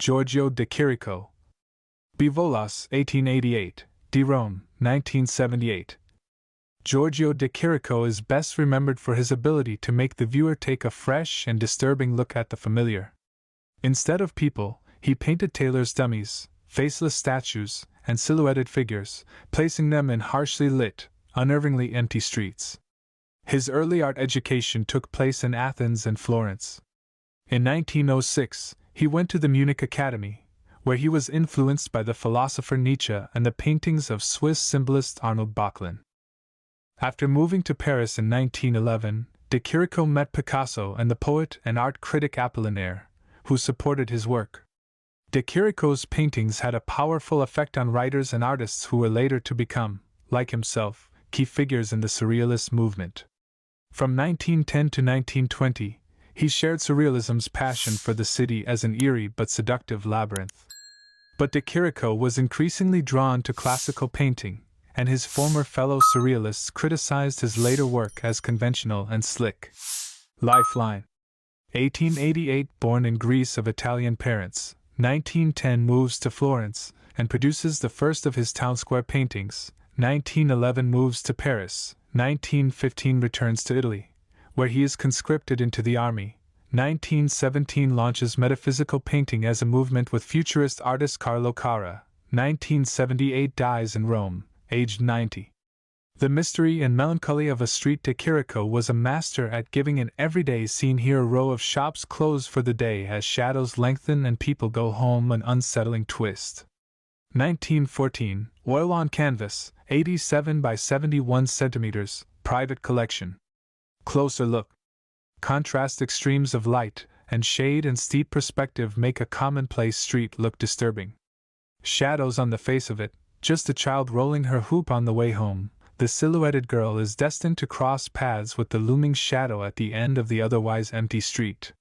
Giorgio de Chirico. Bivolas, 1888, de Rome, 1978. Giorgio de Chirico is best remembered for his ability to make the viewer take a fresh and disturbing look at the familiar. Instead of people, he painted tailors' dummies, faceless statues, and silhouetted figures, placing them in harshly lit, unnervingly empty streets. His early art education took place in Athens and Florence. In 1906, he went to the Munich Academy, where he was influenced by the philosopher Nietzsche and the paintings of Swiss symbolist Arnold Böcklin. After moving to Paris in 1911, de Chirico met Picasso and the poet and art critic Apollinaire, who supported his work. De Chirico's paintings had a powerful effect on writers and artists who were later to become, like himself, key figures in the Surrealist movement. From 1910 to 1920, he shared Surrealism's passion for the city as an eerie but seductive labyrinth. But de Chirico was increasingly drawn to classical painting, and his former fellow Surrealists criticized his later work as conventional and slick. Lifeline. 1888, born in Greece of Italian parents, 1910 moves to Florence and produces the first of his town square paintings. 1911 moves to Paris. 1915 returns to Italy, where he is conscripted into the army. 1917 launches metaphysical painting as a movement with futurist artist Carlo Cara. 1978 dies in Rome, aged 90. The mystery and melancholy of a street. De Chirico was a master at giving an everyday scene. Here a row of shops close for the day as shadows lengthen and people go home, an unsettling twist. 1914, oil on canvas, 87 by 71 centimeters, private collection. Closer look. Contrast extremes of light and shade and steep perspective make a commonplace street look disturbing. Shadows on the face of it, just a child rolling her hoop on the way home. The silhouetted girl is destined to cross paths with the looming shadow at the end of the otherwise empty street.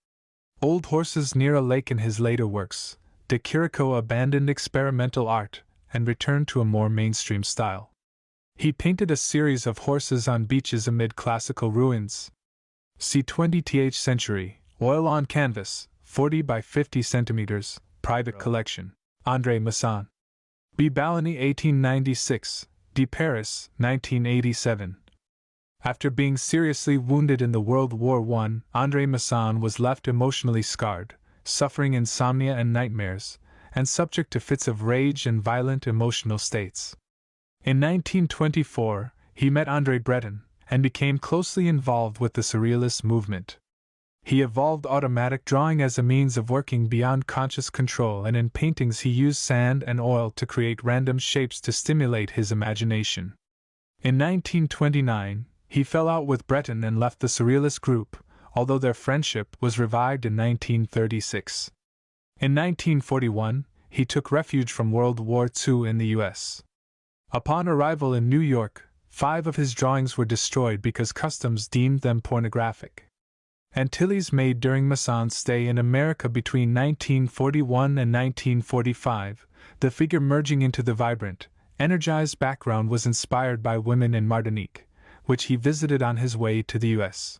Old horses near a lake. In his later works, de Chirico abandoned experimental art and returned to a more mainstream style. He painted a series of horses on beaches amid classical ruins. See 20th century, oil on canvas, 40 by 50 centimeters, private collection. André Masson. B. Balleny, 1896. De Paris, 1987. After being seriously wounded in the World War I, André Masson was left emotionally scarred, suffering insomnia and nightmares, and subject to fits of rage and violent emotional states. In 1924, he met André Breton, and became closely involved with the Surrealist movement. He evolved automatic drawing as a means of working beyond conscious control, and in paintings he used sand and oil to create random shapes to stimulate his imagination. In 1929, he fell out with Breton and left the Surrealist group, although their friendship was revived in 1936. In 1941, he took refuge from World War II in the U.S. Upon arrival in New York, 5 of his drawings were destroyed because customs deemed them pornographic. Antilles made during Masson's stay in America between 1941 and 1945, the figure merging into the vibrant, energized background was inspired by women in Martinique, which he visited on his way to the U.S.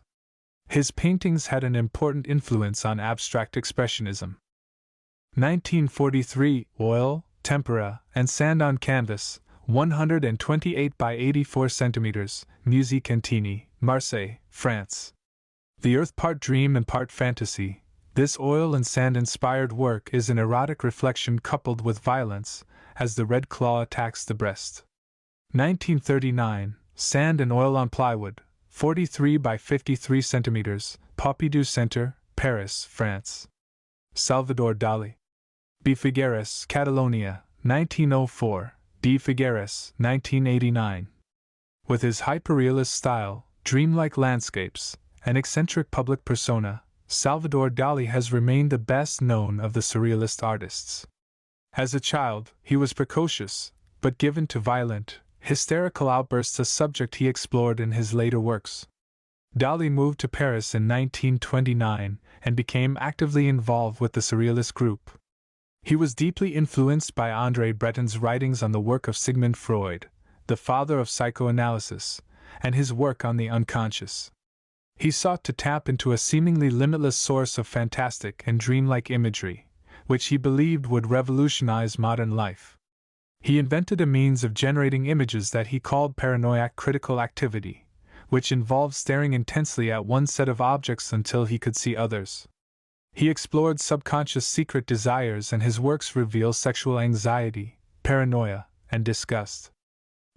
His paintings had an important influence on abstract expressionism. 1943, oil, tempera, and sand on canvas, 128 by 84 centimeters, Musée Cantini, Marseille, France. The earth part dream and part fantasy, this oil and sand-inspired work is an erotic reflection coupled with violence, as the red claw attacks the breast. 1939, sand and oil on plywood, 43 by 53 centimeters, Pompidou Center, Paris, France. Salvador Dali. B. Figueres, Catalonia, 1904, D. Figueres, 1989. With his hyperrealist style, dreamlike landscapes, and eccentric public persona, Salvador Dali has remained the best known of the Surrealist artists. As a child, he was precocious, but given to violent, hysterical outbursts, a subject he explored in his later works. Dali moved to Paris in 1929 and became actively involved with the Surrealist group. He was deeply influenced by André Breton's writings on the work of Sigmund Freud, the father of psychoanalysis, and his work on the unconscious. He sought to tap into a seemingly limitless source of fantastic and dreamlike imagery, which he believed would revolutionize modern life. He invented a means of generating images that he called paranoiac critical activity, which involved staring intensely at one set of objects until he could see others. He explored subconscious secret desires, and his works reveal sexual anxiety, paranoia, and disgust.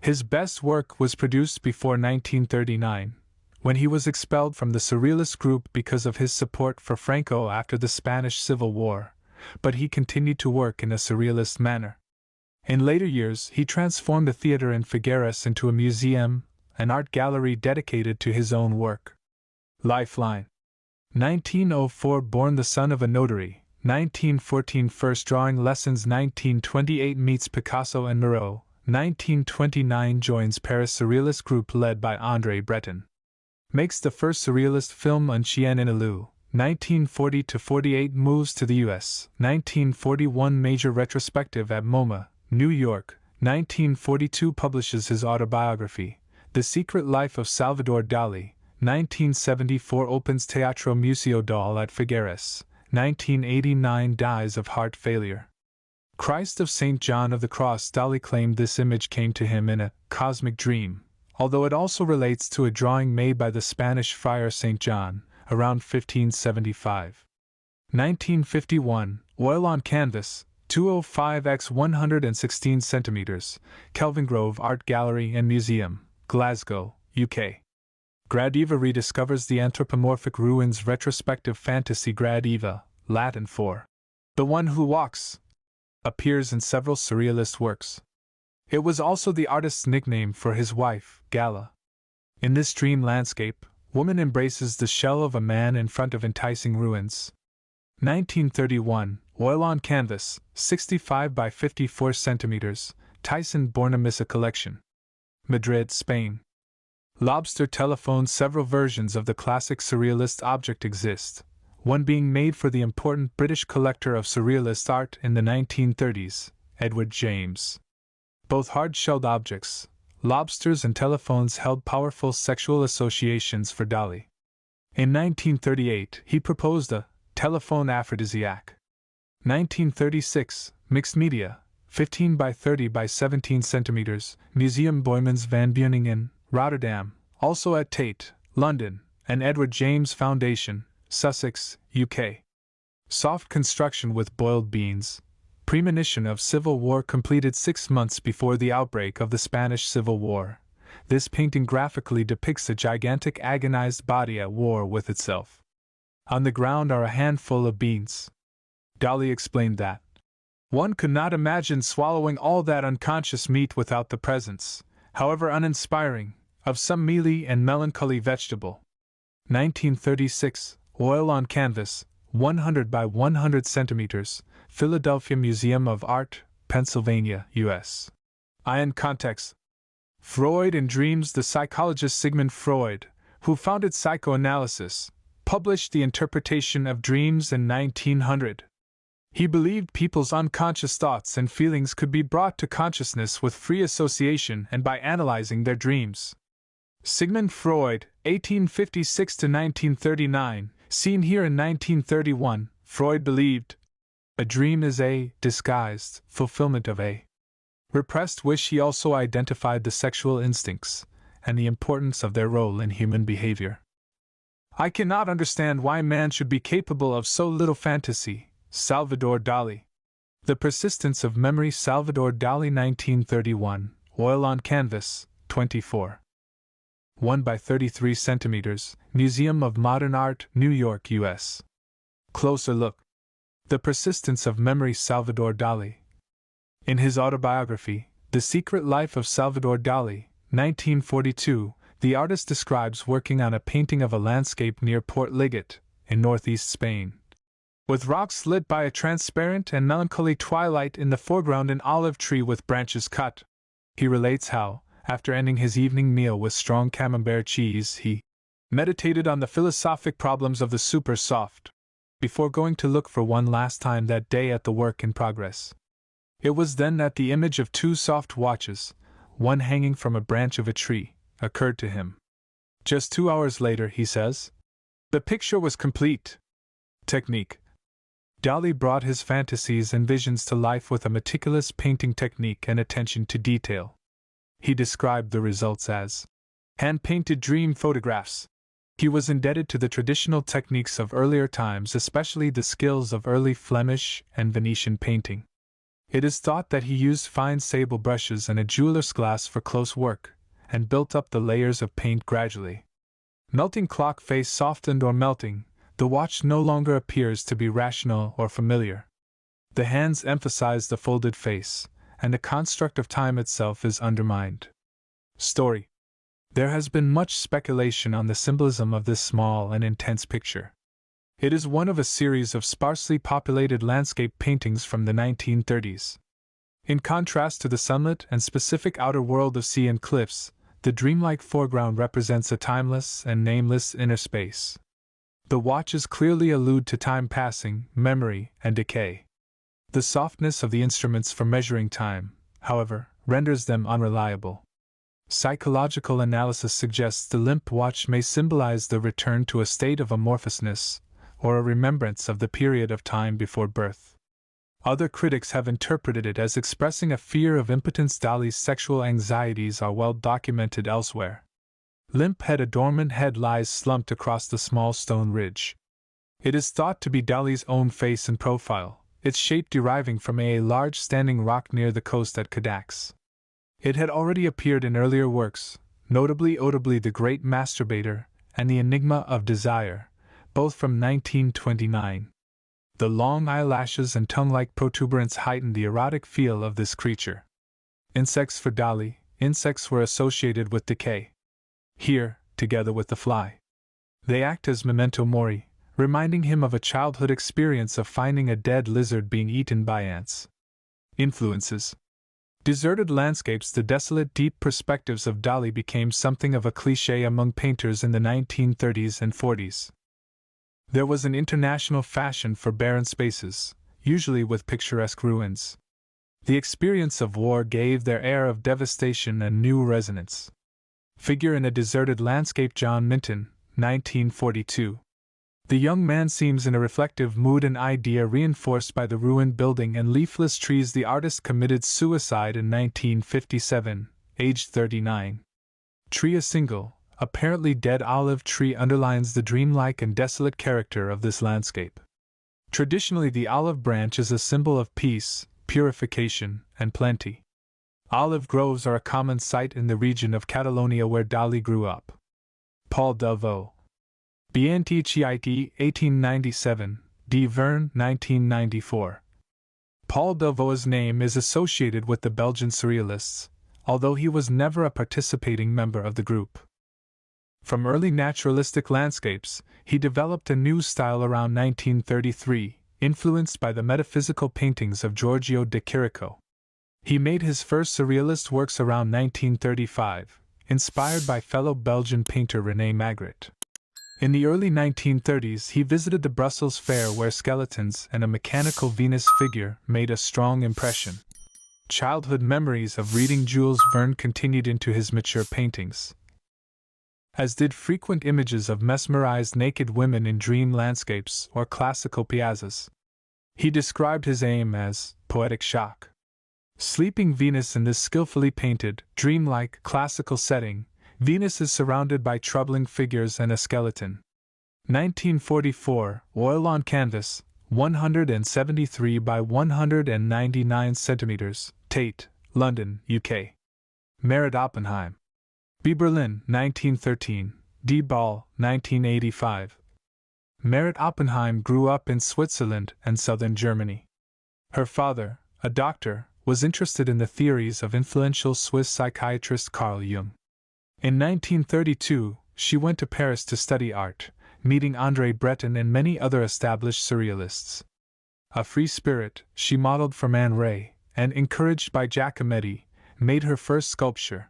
His best work was produced before 1939, when he was expelled from the Surrealist group because of his support for Franco after the Spanish Civil War, but he continued to work in a surrealist manner. In later years, he transformed the theater in Figueres into a museum, an art gallery dedicated to his own work. Lifeline. 1904 born the son of a notary, 1914 first drawing lessons, 1928 meets Picasso and Meret, 1929 joins Paris Surrealist group led by André Breton. Makes the first surrealist film Un Chien in a Loup, 1940-48 moves to the U.S., 1941 major retrospective at MoMA, New York, 1942 publishes his autobiography, The Secret Life of Salvador Dali, 1974 opens Teatro Museo Dal at Figueres, 1989 dies of heart failure. Christ of St. John of the Cross. Dali claimed this image came to him in a cosmic dream, although it also relates to a drawing made by the Spanish friar St. John, around 1575. 1951, oil on canvas, 205 x 116 cm, Kelvingrove Art Gallery and Museum, Glasgow, UK. Gradiva rediscovers the anthropomorphic ruins. Retrospective fantasy. Gradiva, Latin for the one who walks, appears in several surrealist works. It was also the artist's nickname for his wife, Gala. In this dream landscape, woman embraces the shell of a man in front of enticing ruins. 1931, oil on canvas, 65 by 54 cm, Thyssen-Bornemisza collection. Madrid, Spain. Lobster telephone. Several versions of the classic surrealist object exist, one being made for the important British collector of surrealist art in the 1930s, Edward James. Both hard-shelled objects, lobsters and telephones, held powerful sexual associations for Dali. In 1938, he proposed a telephone aphrodisiac. 1936, mixed media, 15 by 30 by 17 cm, Museum Boymans van Beuningen, Rotterdam, also at Tate, London, and Edward James Foundation, Sussex, UK. Soft construction with boiled beans. Premonition of civil war completed 6 months before the outbreak of the Spanish Civil War. This painting graphically depicts a gigantic agonized body at war with itself. On the ground are a handful of beans. Dali explained that one could not imagine swallowing all that unconscious meat without the presence, however uninspiring, of some mealy and melancholy vegetable. 1936, oil on canvas, 100 by 100 cm, Philadelphia Museum of Art, Pennsylvania, U.S. Ion context. Freud in Dreams. The psychologist Sigmund Freud, who founded psychoanalysis, published The Interpretation of Dreams in 1900. He believed people's unconscious thoughts and feelings could be brought to consciousness with free association and by analyzing their dreams. Sigmund Freud, 1856–1939, seen here in 1931, Freud believed a dream is a disguised fulfillment of a repressed wish. He also identified the sexual instincts and the importance of their role in human behavior. I cannot understand why man should be capable of so little fantasy. Salvador Dali. The Persistence of Memory. Salvador Dali, 1931, oil on canvas, 24. 1 by 33 cm, Museum of Modern Art, New York, U.S. Closer look. The Persistence of Memory. Salvador Dali. In his autobiography, The Secret Life of Salvador Dali, 1942, the artist describes working on a painting of a landscape near Port Liget, in northeast Spain. With rocks lit by a transparent and melancholy twilight in the foreground, an olive tree with branches cut. He relates how, after ending his evening meal with strong camembert cheese, he meditated on the philosophic problems of the super soft, before going to look for one last time that day at the work in progress. It was then that the image of 2 soft watches, one hanging from a branch of a tree, occurred to him. Just 2 hours later, he says, the picture was complete. Technique. Dali brought his fantasies and visions to life with a meticulous painting technique and attention to detail. He described the results as hand-painted dream photographs. He was indebted to the traditional techniques of earlier times, especially the skills of early Flemish and Venetian painting. It is thought that he used fine sable brushes and a jeweler's glass for close work, and built up the layers of paint gradually. Melting clock face softened or melting, the watch no longer appears to be rational or familiar. The hands emphasize the folded face, and the construct of time itself is undermined. Story. There has been much speculation on the symbolism of this small and intense picture. It is one of a series of sparsely populated landscape paintings from the 1930s. In contrast to the sunlit and specific outer world of sea and cliffs, the dreamlike foreground represents a timeless and nameless inner space. The watches clearly allude to time passing, memory, and decay. The softness of the instruments for measuring time, however, renders them unreliable. Psychological analysis suggests the limp watch may symbolize the return to a state of amorphousness, or a remembrance of the period of time before birth. Other critics have interpreted it as expressing a fear of impotence. Dali's sexual anxieties are well documented elsewhere. Limp head. A dormant head lies slumped across the small stone ridge. It is thought to be Dali's own face and profile, its shape deriving from a large standing rock near the coast at Cadax. It had already appeared in earlier works, notably The Great Masturbator and The Enigma of Desire, both from 1929. The long eyelashes and tongue-like protuberance heightened the erotic feel of this creature. Insects. For Dali, insects were associated with decay. Here, together with the fly, they act as memento mori, reminding him of a childhood experience of finding a dead lizard being eaten by ants. Influences. Deserted landscapes. The desolate, deep perspectives of Dali became something of a cliché among painters in the 1930s and 40s. There was an international fashion for barren spaces, usually with picturesque ruins. The experience of war gave their air of devastation a new resonance. Figure in a deserted landscape. John Minton, 1942. The young man seems in a reflective mood, an idea reinforced by the ruined building and leafless trees. The artist committed suicide in 1957, aged 39. Tree. A single, apparently dead olive tree underlines the dreamlike and desolate character of this landscape. Traditionally, the olive branch is a symbol of peace, purification, and plenty. Olive groves are a common sight in the region of Catalonia where Dali grew up. Paul Delvaux. Bientichit, 1897, D. Verne, 1994. Paul Delvaux's name is associated with the Belgian Surrealists, although he was never a participating member of the group. From early naturalistic landscapes, he developed a new style around 1933, influenced by the metaphysical paintings of Giorgio de Chirico. He made his first surrealist works around 1935, inspired by fellow Belgian painter René Magritte. In the early 1930s, he visited the Brussels Fair where skeletons and a mechanical Venus figure made a strong impression. Childhood memories of reading Jules Verne continued into his mature paintings, as did frequent images of mesmerized naked women in dream landscapes or classical piazzas. He described his aim as poetic shock. Sleeping Venus. In this skillfully painted, dreamlike, classical setting, Venus is surrounded by troubling figures and a skeleton. 1944, oil on canvas, 173 by 199 centimeters, Tate, London, UK. Meret Oppenheim. B. Berlin, 1913, D. Ball, 1985. Meret Oppenheim grew up in Switzerland and southern Germany. Her father, a doctor, was interested in the theories of influential Swiss psychiatrist Carl Jung. In 1932, she went to Paris to study art, meeting André Breton and many other established surrealists. A free spirit, she modeled for Man Ray, and, encouraged by Giacometti, made her first sculpture.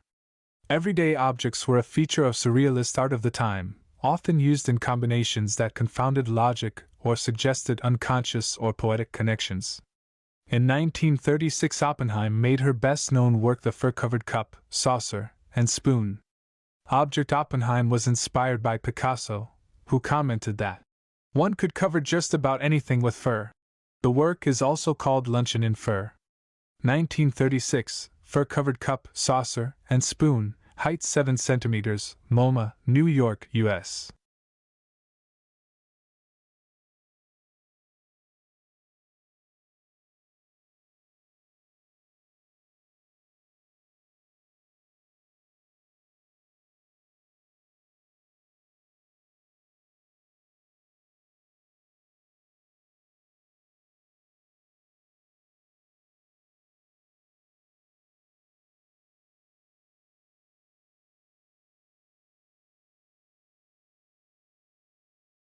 Everyday objects were a feature of surrealist art of the time, often used in combinations that confounded logic or suggested unconscious or poetic connections. In 1936, Oppenheim made her best-known work, the fur-covered cup, saucer, and spoon. Object. Oppenheim was inspired by Picasso, who commented that one could cover just about anything with fur. The work is also called Luncheon in Fur. 1936, fur-covered cup, saucer, and spoon, height 7 cm, MoMA, New York, U.S.